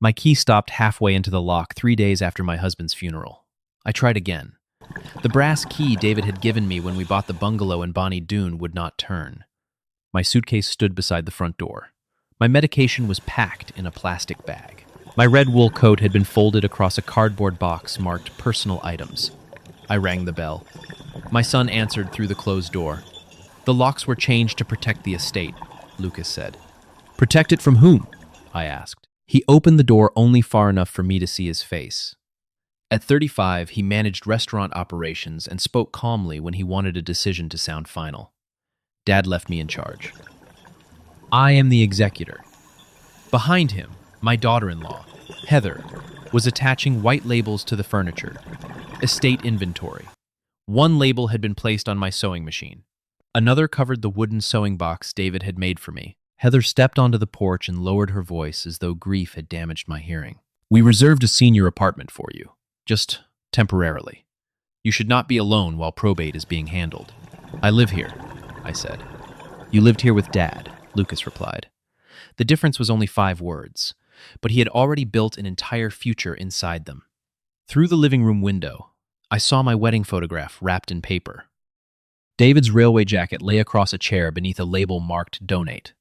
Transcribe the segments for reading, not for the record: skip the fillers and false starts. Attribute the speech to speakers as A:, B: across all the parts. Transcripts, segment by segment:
A: My key stopped halfway into the lock 3 days after my husband's funeral. I tried again. The brass key David had given me when we bought the bungalow in Bonnie Doon would not turn. My suitcase stood beside the front door. My medication was packed in a plastic bag. My red wool coat had been folded across a cardboard box marked personal items. I rang the bell. My son answered through the closed door. The locks were changed to protect the estate, Lucas said. Protect it from whom? I asked. He opened the door only far enough for me to see his face. At 35, he managed restaurant operations and spoke calmly when he wanted a decision to sound final. Dad left me in charge. I am the executor. Behind him, my daughter-in-law, Heather, was attaching white labels to the furniture. Estate inventory. One label had been placed on my sewing machine. Another covered the wooden sewing box David had made for me. Heather stepped onto the porch and lowered her voice as though grief had damaged my hearing. We reserved a senior apartment for you, just temporarily. You should not be alone while probate is being handled. I live here, I said. You lived here with Dad, Lucas replied. The difference was only 5 words, but he had already built an entire future inside them. Through the living room window, I saw my wedding photograph wrapped in paper. David's railway jacket lay across a chair beneath a label marked Donate.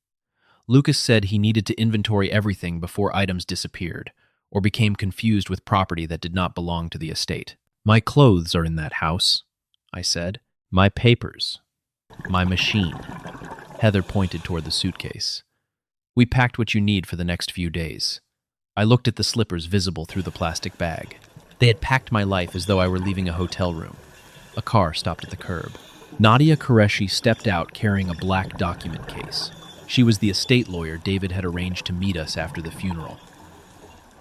A: Lucas said he needed to inventory everything before items disappeared or became confused with property that did not belong to the estate. My clothes are in that house, I said. My papers. My machine. Heather pointed toward the suitcase. We packed what you need for the next few days. I looked at the slippers visible through the plastic bag. They had packed my life as though I were leaving a hotel room. A car stopped at the curb. Nadia Qureshi stepped out carrying a black document case. She was the estate lawyer David had arranged to meet us after the funeral.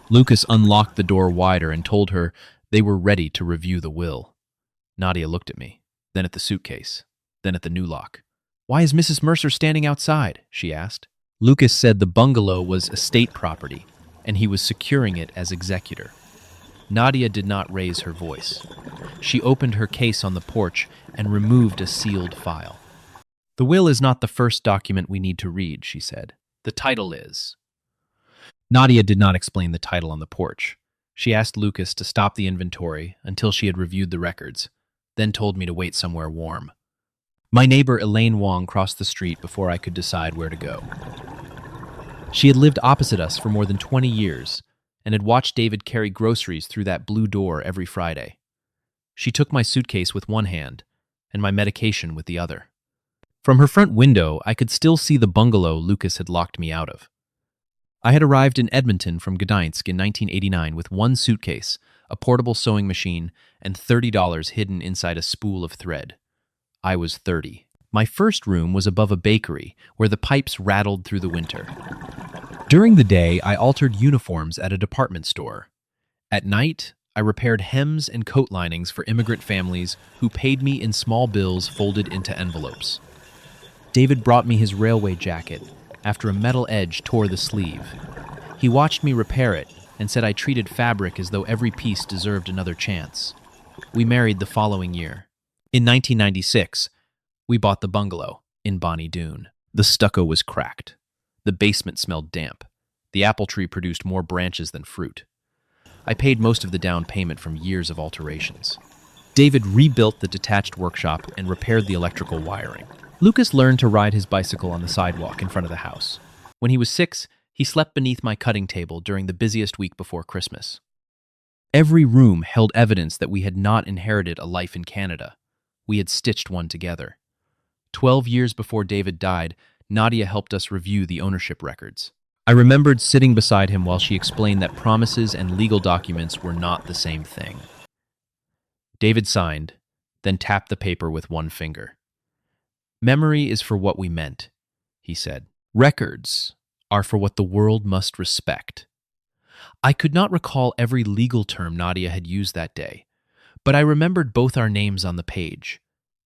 A: Lucas unlocked the door wider and told her they were ready to review the will. Nadia looked at me, then at the suitcase, then at the new lock. Why is Mrs. Mercer standing outside? She asked. Lucas said the bungalow was estate property, and he was securing it as executor. Nadia did not raise her voice. She opened her case on the porch and removed a sealed file. The will is not the first document we need to read, she said. The title is. Nadia did not explain the title on the porch. She asked Lucas to stop the inventory until she had reviewed the records, then told me to wait somewhere warm. My neighbor Elaine Wong crossed the street before I could decide where to go. She had lived opposite us for more than 20 years and had watched David carry groceries through that blue door every Friday. She took my suitcase with one hand and my medication with the other. From her front window, I could still see the bungalow Lucas had locked me out of. I had arrived in Edmonton from Gdańsk in 1989 with one suitcase, a portable sewing machine, and $30 hidden inside a spool of thread. I was 30. My first room was above a bakery where the pipes rattled through the winter. During the day, I altered uniforms at a department store. At night, I repaired hems and coat linings for immigrant families who paid me in small bills folded into envelopes. David brought me his railway jacket after a metal edge tore the sleeve. He watched me repair it and said I treated fabric as though every piece deserved another chance. We married the following year. In 1996, we bought the bungalow in Bonnie Doon. The stucco was cracked. The basement smelled damp. The apple tree produced more branches than fruit. I paid most of the down payment from years of alterations. David rebuilt the detached workshop and repaired the electrical wiring. Lucas learned to ride his bicycle on the sidewalk in front of the house. When he was 6, he slept beneath my cutting table during the busiest week before Christmas. Every room held evidence that we had not inherited a life in Canada. We had stitched one together. 12 years before David died, Nadia helped us review the ownership records. I remembered sitting beside him while she explained that promises and legal documents were not the same thing. David signed, then tapped the paper with one finger. Memory is for what we meant, he said. Records are for what the world must respect. I could not recall every legal term Nadia had used that day, but I remembered both our names on the page.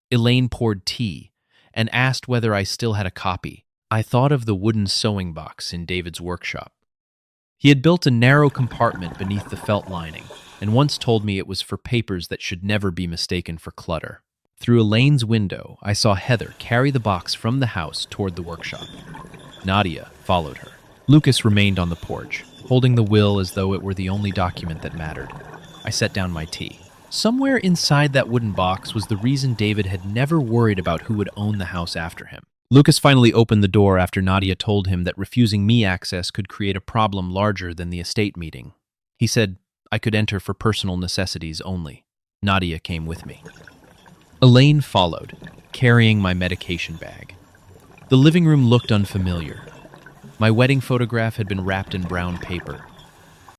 A: Elaine poured tea and asked whether I still had a copy. I thought of the wooden sewing box in David's workshop. He had built a narrow compartment beneath the felt lining and once told me it was for papers that should never be mistaken for clutter. Through Elaine's window, I saw Heather carry the box from the house toward the workshop. Nadia followed her. Lucas remained on the porch, holding the will as though it were the only document that mattered. I set down my tea. Somewhere inside that wooden box was the reason David had never worried about who would own the house after him. Lucas finally opened the door after Nadia told him that refusing me access could create a problem larger than the estate meeting. He said I could enter for personal necessities only. Nadia came with me. Elaine followed, carrying my medication bag. The living room looked unfamiliar. My wedding photograph had been wrapped in brown paper.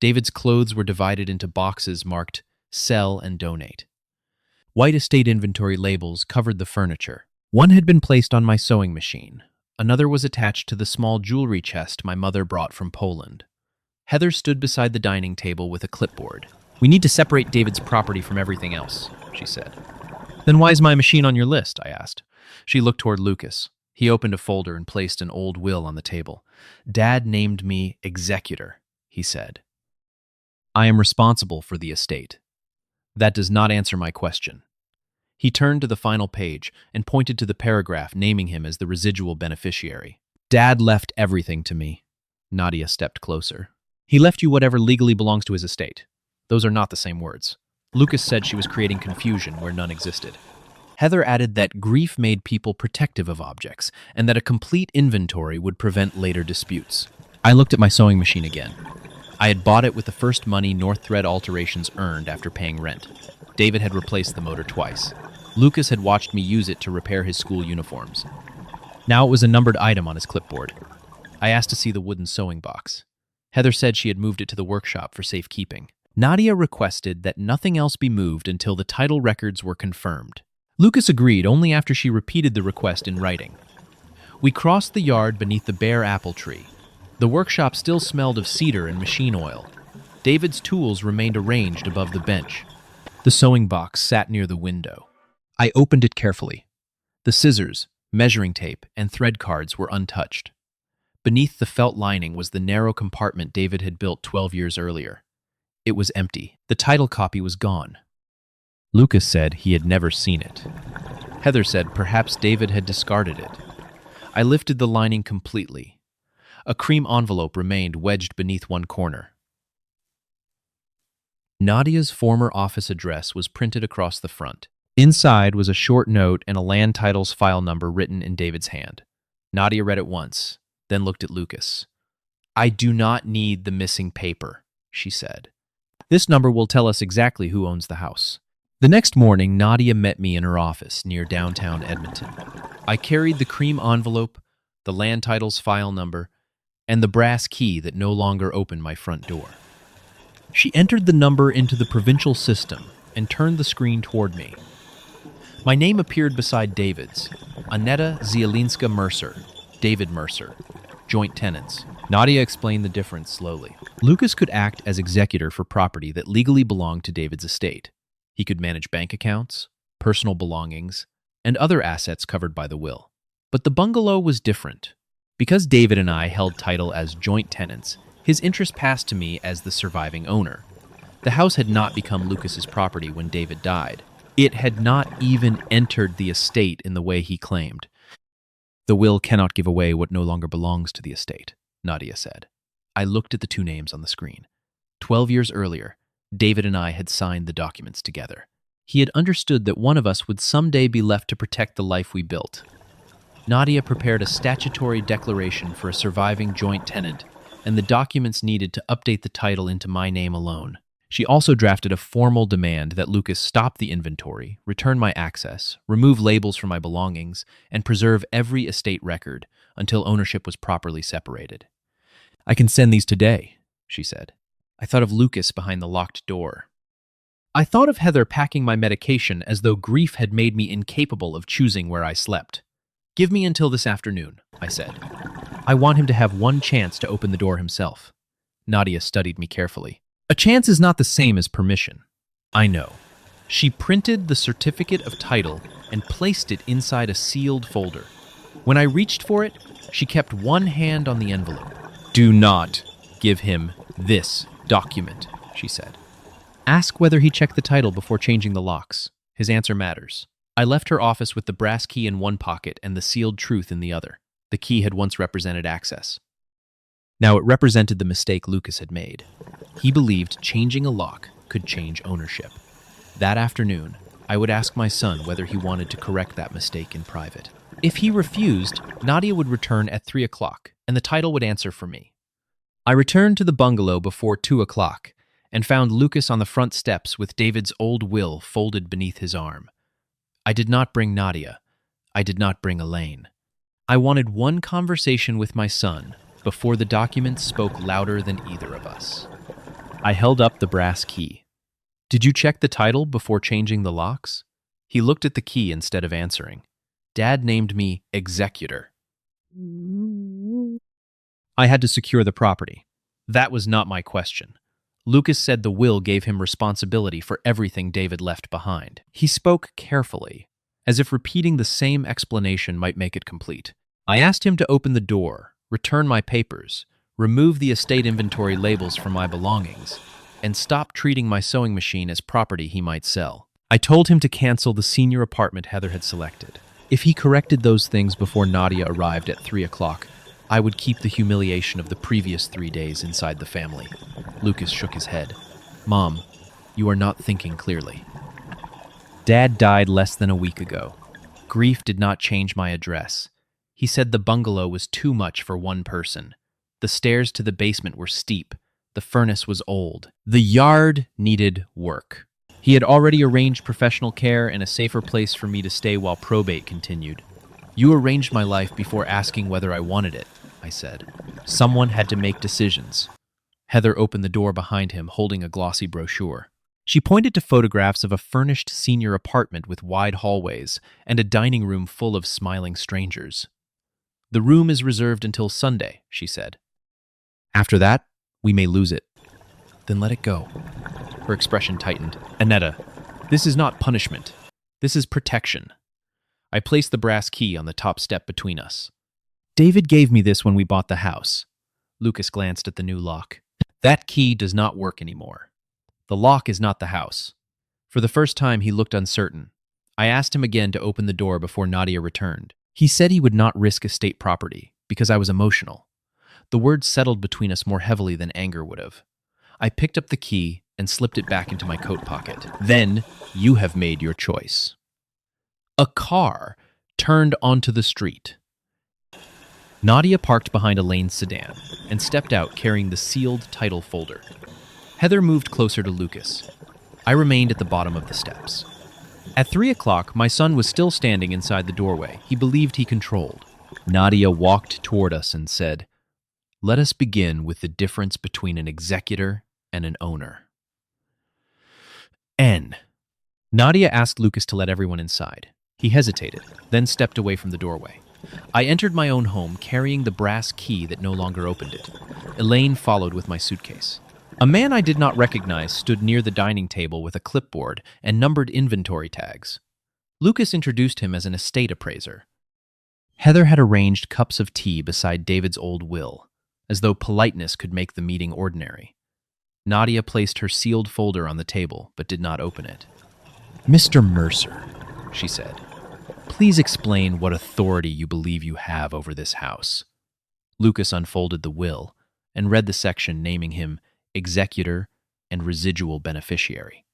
A: David's clothes were divided into boxes marked sell and donate. White estate inventory labels covered the furniture. One had been placed on my sewing machine. Another was attached to the small jewelry chest my mother brought from Poland. Heather stood beside the dining table with a clipboard. "We need to separate David's property from everything else," she said. "Then why is my machine on your list?" I asked. She looked toward Lucas. He opened a folder and placed an old will on the table. "Dad named me executor," he said. "I am responsible for the estate. That does not answer my question." He turned to the final page and pointed to the paragraph naming him as the residual beneficiary. "Dad left everything to me." Nadia stepped closer. "He left you whatever legally belongs to his estate. Those are not the same words." Lucas said she was creating confusion where none existed. Heather added that grief made people protective of objects and that a complete inventory would prevent later disputes. I looked at my sewing machine again. I had bought it with the first money North Thread Alterations earned after paying rent. David had replaced the motor twice. Lucas had watched me use it to repair his school uniforms. Now it was a numbered item on his clipboard. I asked to see the wooden sewing box. Heather said she had moved it to the workshop for safekeeping. Nadia requested that nothing else be moved until the title records were confirmed. Lucas agreed only after she repeated the request in writing. We crossed the yard beneath the bare apple tree. The workshop still smelled of cedar and machine oil. David's tools remained arranged above the bench. The sewing box sat near the window. I opened it carefully. The scissors, measuring tape, and thread cards were untouched. Beneath the felt lining was the narrow compartment David had built 12 years earlier. It was empty. The title copy was gone. Lucas said he had never seen it. Heather said perhaps David had discarded it. I lifted the lining completely. A cream envelope remained wedged beneath one corner. Nadia's former office address was printed across the front. Inside was a short note and a land titles file number written in David's hand. Nadia read it once, then looked at Lucas. "I do not need the missing paper," she said. "This number will tell us exactly who owns the house." The next morning, Nadia met me in her office near downtown Edmonton. I carried the cream envelope, the land titles file number, and the brass key that no longer opened my front door. She entered the number into the provincial system and turned the screen toward me. My name appeared beside David's. Aneta Zielinska Mercer, David Mercer, joint tenants. Nadia explained the difference slowly. Lucas could act as executor for property that legally belonged to David's estate. He could manage bank accounts, personal belongings, and other assets covered by the will. But the bungalow was different. Because David and I held title as joint tenants, his interest passed to me as the surviving owner. The house had not become Lucas's property when David died. It had not even entered the estate in the way he claimed. "The will cannot give away what no longer belongs to the estate," Nadia said. I looked at the two names on the screen. 12 years earlier, David and I had signed the documents together. He had understood that one of us would someday be left to protect the life we built. Nadia prepared a statutory declaration for a surviving joint tenant and the documents needed to update the title into my name alone. She also drafted a formal demand that Lucas stop the inventory, return my access, remove labels from my belongings, and preserve every estate record until ownership was properly separated. "I can send these today," she said. I thought of Lucas behind the locked door. I thought of Heather packing my medication as though grief had made me incapable of choosing where I slept. "Give me until this afternoon," I said. "I want him to have one chance to open the door himself." Nadia studied me carefully. "A chance is not the same as permission." "I know." She printed the certificate of title and placed it inside a sealed folder. When I reached for it, she kept one hand on the envelope. "Do not give him this document," she said. "Ask whether he checked the title before changing the locks. His answer matters." I left her office with the brass key in one pocket and the sealed truth in the other. The key had once represented access. Now, it represented the mistake Lucas had made. He believed changing a lock could change ownership. That afternoon, I would ask my son whether he wanted to correct that mistake in private. If he refused, Nadia would return at 3 o'clock, and the title would answer for me. I returned to the bungalow before 2 o'clock and found Lucas on the front steps with David's old will folded beneath his arm. I did not bring Nadia. I did not bring Elaine. I wanted one conversation with my son before the documents spoke louder than either of us. I held up the brass key. "Did you check the title before changing the locks?" He looked at the key instead of answering. Dad named me executor. I had to secure the property. That was not my question. Lucas said the will gave him responsibility for everything David left behind. He spoke carefully, as if repeating the same explanation might make it complete. I asked him to open the door, return my papers, remove the estate inventory labels from my belongings, and stop treating my sewing machine as property he might sell. I told him to cancel the senior apartment Heather had selected. If he corrected those things before Nadia arrived at 3 o'clock, I would keep the humiliation of the previous 3 days inside the family. Lucas shook his head. "Mom, you are not thinking clearly." Dad died less than a week ago. Grief did not change my address. He said the bungalow was too much for one person. The stairs to the basement were steep. The furnace was old. The yard needed work. He had already arranged professional care and a safer place for me to stay while probate continued. "You arranged my life before asking whether I wanted it," I said. Someone had to make decisions. Heather opened the door behind him, holding a glossy brochure. She pointed to photographs of a furnished senior apartment with wide hallways and a dining room full of smiling strangers. "The room is reserved until Sunday," she said. "After that, we may lose it." "Then let it go." Her expression tightened. "Annetta, this is not punishment. This is protection." I placed the brass key on the top step between us. "David gave me this when we bought the house." Lucas glanced at the new lock. "That key does not work anymore. The lock is not the house." For the first time, he looked uncertain. I asked him again to open the door before Nadia returned. He said he would not risk estate property because I was emotional. The words settled between us more heavily than anger would have. I picked up the key and slipped it back into my coat pocket. "Then you have made your choice." A car turned onto the street. Nadia parked behind Elaine's sedan and stepped out carrying the sealed title folder. Heather moved closer to Lucas. I remained at the bottom of the steps. At 3 o'clock, my son was still standing inside the doorway. He believed he controlled. Nadia walked toward us and said, "Let us begin with the difference between an executor and an owner." N. Nadia asked Lucas to let everyone inside. He hesitated, then stepped away from the doorway. I entered my own home carrying the brass key that no longer opened it. Elaine followed with my suitcase. A man I did not recognize stood near the dining table with a clipboard and numbered inventory tags. Lucas introduced him as an estate appraiser. Heather had arranged cups of tea beside David's old will, as though politeness could make the meeting ordinary. Nadia placed her sealed folder on the table, but did not open it. "Mr. Mercer," she said, "please explain what authority you believe you have over this house." Lucas unfolded the will and read the section naming him executor and residual beneficiary.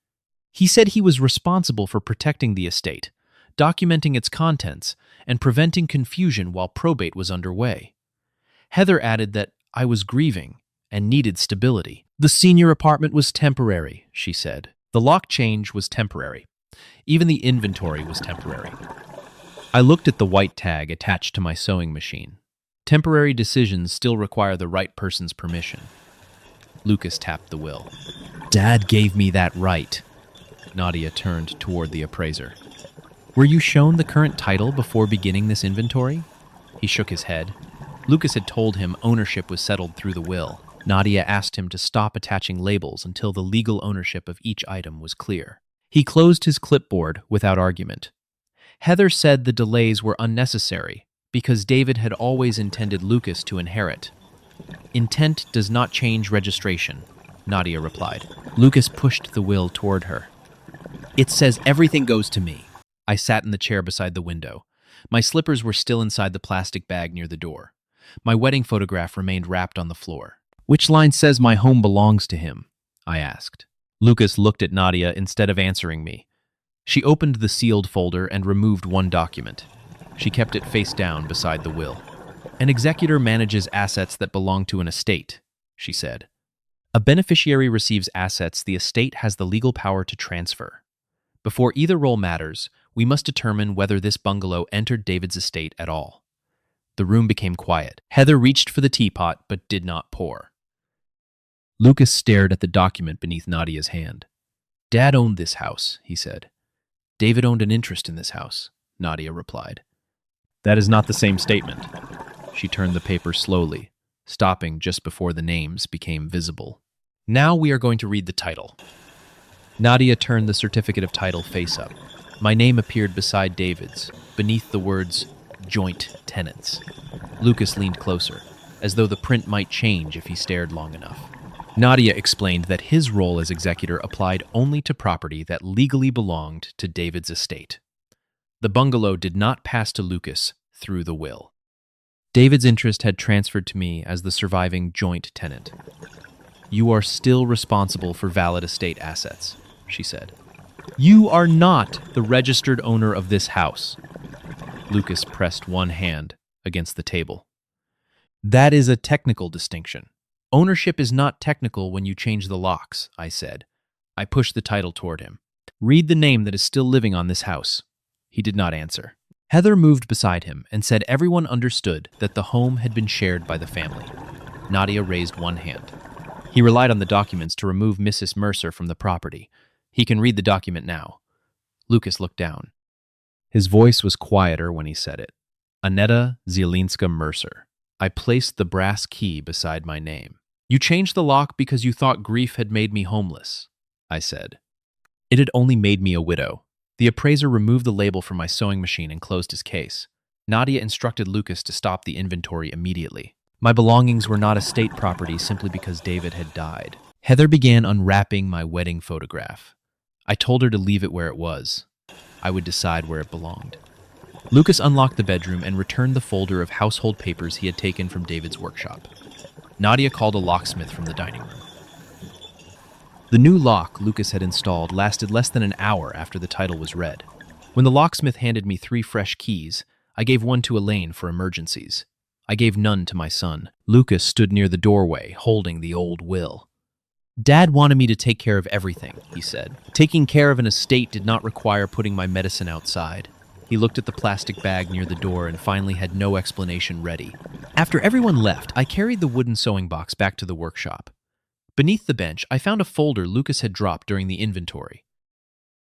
A: He said he was responsible for protecting the estate, documenting its contents, and preventing confusion while probate was underway. Heather added that I was grieving and needed stability. "The senior apartment was temporary," she said. "The lock change was temporary. Even the inventory was temporary." I looked at the white tag attached to my sewing machine. Temporary decisions still require the right person's permission. Lucas tapped the will. "Dad gave me that right." Nadia turned toward the appraiser. "Were you shown the current title before beginning this inventory?" He shook his head. Lucas had told him ownership was settled through the will. Nadia asked him to stop attaching labels until the legal ownership of each item was clear. He closed his clipboard without argument. Heather said the delays were unnecessary because David had always intended Lucas to inherit. "Intent does not change registration," Nadia replied. Lucas pushed the will toward her. "It says everything goes to me." I sat in the chair beside the window. My slippers were still inside the plastic bag near the door. My wedding photograph remained wrapped on the floor. "Which line says my home belongs to him?" I asked. Lucas looked at Nadia instead of answering me. She opened the sealed folder and removed one document. She kept it face down beside the will. "An executor manages assets that belong to an estate," she said. "A beneficiary receives assets the estate has the legal power to transfer. Before either role matters, we must determine whether this bungalow entered David's estate at all." The room became quiet. Heather reached for the teapot but did not pour. Lucas stared at the document beneath Nadia's hand. "Dad owned this house," he said. "David owned an interest in this house," Nadia replied. "That is not the same statement." She turned the paper slowly, stopping just before the names became visible. "Now we are going to read the title." Nadia turned the certificate of title face up. My name appeared beside David's, beneath the words, "Joint Tenants." Lucas leaned closer, as though the print might change if he stared long enough. Nadia explained that his role as executor applied only to property that legally belonged to David's estate. The bungalow did not pass to Lucas through the will. David's interest had transferred to me as the surviving joint tenant. "You are still responsible for valid estate assets," she said. "You are not the registered owner of this house." Lucas pressed one hand against the table. "That is a technical distinction. Ownership is not technical when you change the locks," I said. I pushed the title toward him. "Read the name that is still living on this house." He did not answer. Heather moved beside him and said everyone understood that the home had been shared by the family. Nadia raised one hand. "He relied on the documents to remove Mrs. Mercer from the property. He can read the document now." Lucas looked down. His voice was quieter when he said it. "Annetta Zielinska Mercer." I placed the brass key beside my name. "You changed the lock because you thought grief had made me homeless," I said. "It had only made me a widow." The appraiser removed the label from my sewing machine and closed his case. Nadia instructed Lucas to stop the inventory immediately. My belongings were not estate property simply because David had died. Heather began unwrapping my wedding photograph. I told her to leave it where it was. I would decide where it belonged. Lucas unlocked the bedroom and returned the folder of household papers he had taken from David's workshop. Nadia called a locksmith from the dining room. The new lock Lucas had installed lasted less than an hour after the title was read. When the locksmith handed me 3 fresh keys, I gave one to Elaine for emergencies. I gave none to my son. Lucas stood near the doorway, holding the old will. "Dad wanted me to take care of everything," he said. "Taking care of an estate did not require putting my medicine outside." He looked at the plastic bag near the door and finally had no explanation ready. After everyone left, I carried the wooden sewing box back to the workshop. Beneath the bench, I found a folder Lucas had dropped during the inventory.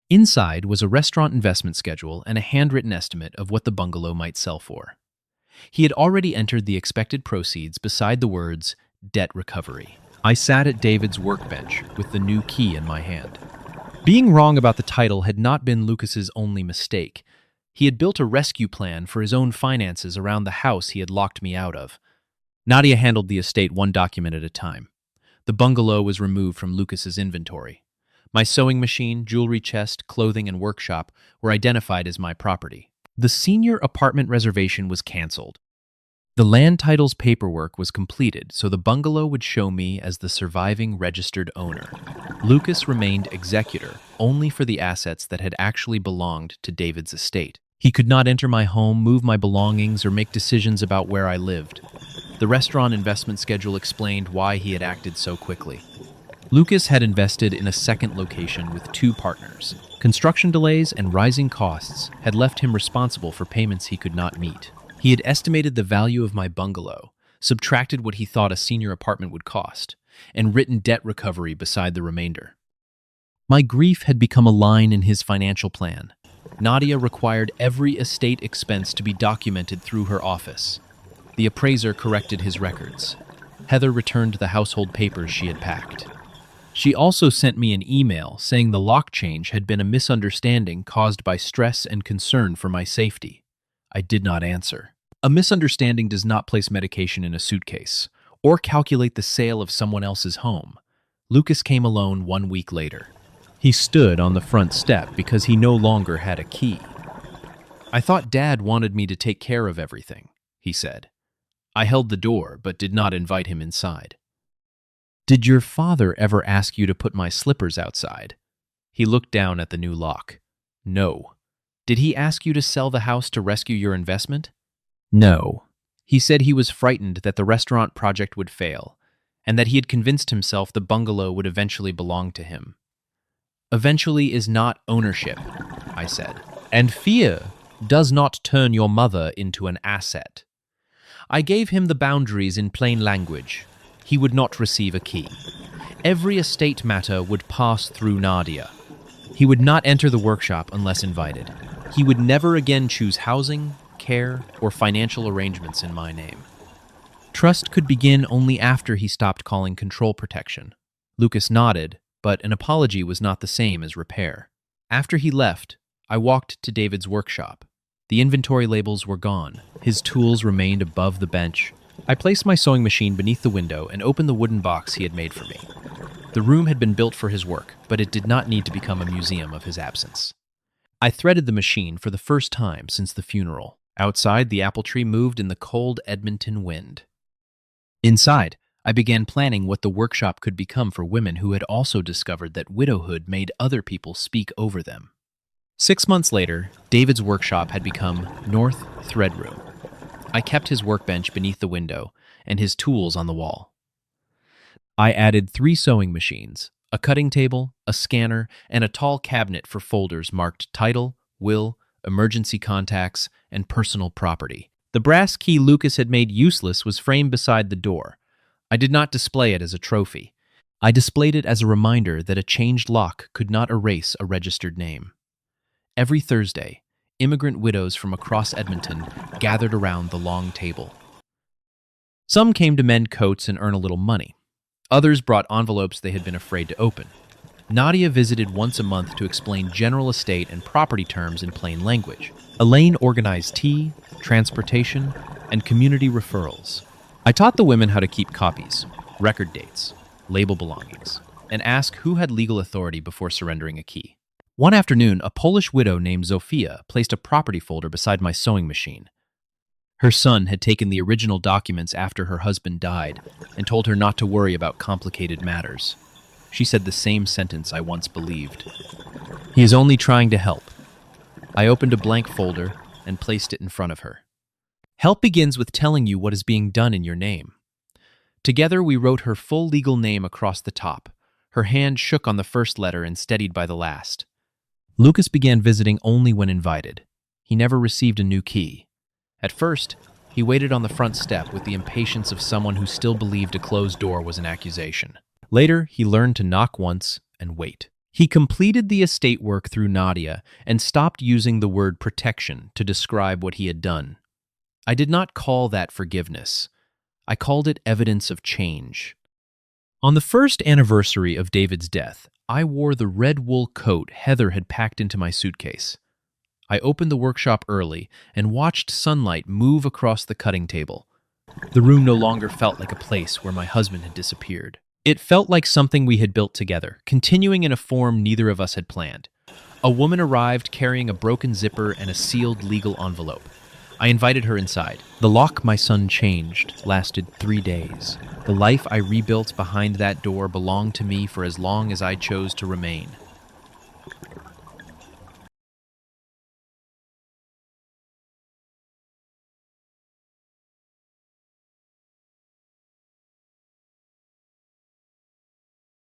A: Inside was a restaurant investment schedule and a handwritten estimate of what the bungalow might sell for. He had already entered the expected proceeds beside the words, "debt recovery." I sat at David's workbench with the new key in my hand. Being wrong about the title had not been Lucas's only mistake. He had built a rescue plan for his own finances around the house he had locked me out of. Nadia handled the estate one document at a time. The bungalow was removed from Lucas's inventory. My sewing machine, jewelry chest, clothing, and workshop were identified as my property. The senior apartment reservation was canceled. The land title's paperwork was completed, so the bungalow would show me as the surviving registered owner. Lucas remained executor only for the assets that had actually belonged to David's estate. He could not enter my home, move my belongings, or make decisions about where I lived. The restaurant investment schedule explained why he had acted so quickly. Lucas had invested in a second location with 2 partners. Construction delays and rising costs had left him responsible for payments he could not meet. He had estimated the value of my bungalow, subtracted what he thought a senior apartment would cost, and written debt recovery beside the remainder. My grief had become a line in his financial plan. Nadia required every estate expense to be documented through her office. The appraiser corrected his records. Heather returned the household papers she had packed. She also sent me an email saying the lock change had been a misunderstanding caused by stress and concern for my safety. I did not answer. A misunderstanding does not place medication in a suitcase or calculate the sale of someone else's home. Lucas came alone 1 week later. He stood on the front step because he no longer had a key. "I thought Dad wanted me to take care of everything," he said. I held the door, but did not invite him inside. "Did your father ever ask you to put my slippers outside?" He looked down at the new lock. "No." "Did he ask you to sell the house to rescue your investment?" "No." He said he was frightened that the restaurant project would fail, and that he had convinced himself the bungalow would eventually belong to him. "Eventually is not ownership," I said. "And fear does not turn your mother into an asset." I gave him the boundaries in plain language. He would not receive a key. Every estate matter would pass through Nadia. He would not enter the workshop unless invited. He would never again choose housing, care, or financial arrangements in my name. Trust could begin only after he stopped calling control protection. Lucas nodded, but an apology was not the same as repair. After he left, I walked to David's workshop. The inventory labels were gone. His tools remained above the bench. I placed my sewing machine beneath the window and opened the wooden box he had made for me. The room had been built for his work, but it did not need to become a museum of his absence. I threaded the machine for the first time since the funeral. Outside, the apple tree moved in the cold Edmonton wind. Inside, I began planning what the workshop could become for women who had also discovered that widowhood made other people speak over them. 6 months later, David's workshop had become North Thread Room. I kept his workbench beneath the window and his tools on the wall. I added 3 sewing machines, a cutting table, a scanner, and a tall cabinet for folders marked title, will, emergency contacts, and personal property. The brass key Lucas had made useless was framed beside the door. I did not display it as a trophy. I displayed it as a reminder that a changed lock could not erase a registered name. Every Thursday, immigrant widows from across Edmonton gathered around the long table. Some came to mend coats and earn a little money. Others brought envelopes they had been afraid to open. Nadia visited once a month to explain general estate and property terms in plain language. Elaine organized tea, transportation, and community referrals. I taught the women how to keep copies, record dates, label belongings, and ask who had legal authority before surrendering a key. One afternoon, a Polish widow named Zofia placed a property folder beside my sewing machine. Her son had taken the original documents after her husband died and told her not to worry about complicated matters. She said the same sentence I once believed. "He is only trying to help." I opened a blank folder and placed it in front of her. "Help begins with telling you what is being done in your name." Together we wrote her full legal name across the top. Her hand shook on the first letter and steadied by the last. Lucas began visiting only when invited. He never received a new key. At first, he waited on the front step with the impatience of someone who still believed a closed door was an accusation. Later, he learned to knock once and wait. He completed the estate work through Nadia and stopped using the word protection to describe what he had done. I did not call that forgiveness. I called it evidence of change. On the first anniversary of David's death, I wore the red wool coat Heather had packed into my suitcase. I opened the workshop early and watched sunlight move across the cutting table. The room no longer felt like a place where my husband had disappeared. It felt like something we had built together, continuing in a form neither of us had planned. A woman arrived carrying a broken zipper and a sealed legal envelope. I invited her inside. The lock my son changed lasted 3 days. The life I rebuilt behind that door belonged to me for as long as I chose to remain.